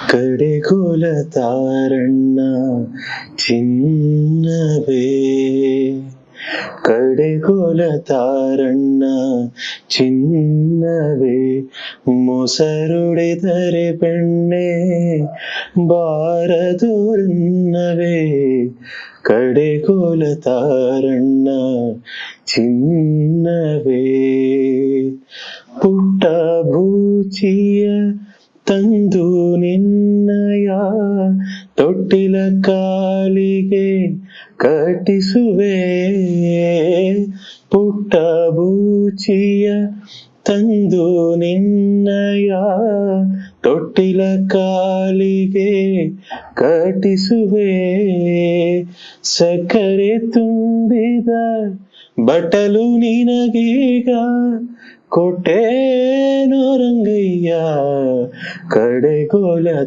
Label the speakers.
Speaker 1: ಕಡೆಗೋಲ ತಾರಣ್ಣ ಚಿನ್ನವೇ, ಕಡೆಗೋಲ ತಾರಣ್ಣ ಚಿನ್ನವೇ, ಮೊಸರುಡಿದರೆ ಬೆಣ್ಣೆ ಬಾರದೋರ್ನವೇ, ಕಡೆಗೋಲ ತಾರಣ್ಣ ಚಿನ್ನವೇ. ಪುಟ್ಟ ಬೂಚಿಯ ತಂದು ನಿನ್ನಯ ತೊಟ್ಟಿಲ ಕಾಲಿಗೆ ಕಟ್ಟಿಸುವೆ, ಪುಟ್ಟ ಬೂಚಿಯ ತಂದು ನಿನ್ನಯ ತೊಟ್ಟಿಲ ಕಾಲಿಗೆ ಕಟ್ಟಿಸುವೆ, ಸಕ್ಕರೆ ತುಂಬಿದ ಬಟ್ಟಲು ನಿನಗೀಗ ಕೊಟ್ಟೇನೋ ರಂಗಯ್ಯ, ಕಡೆಗೋಲ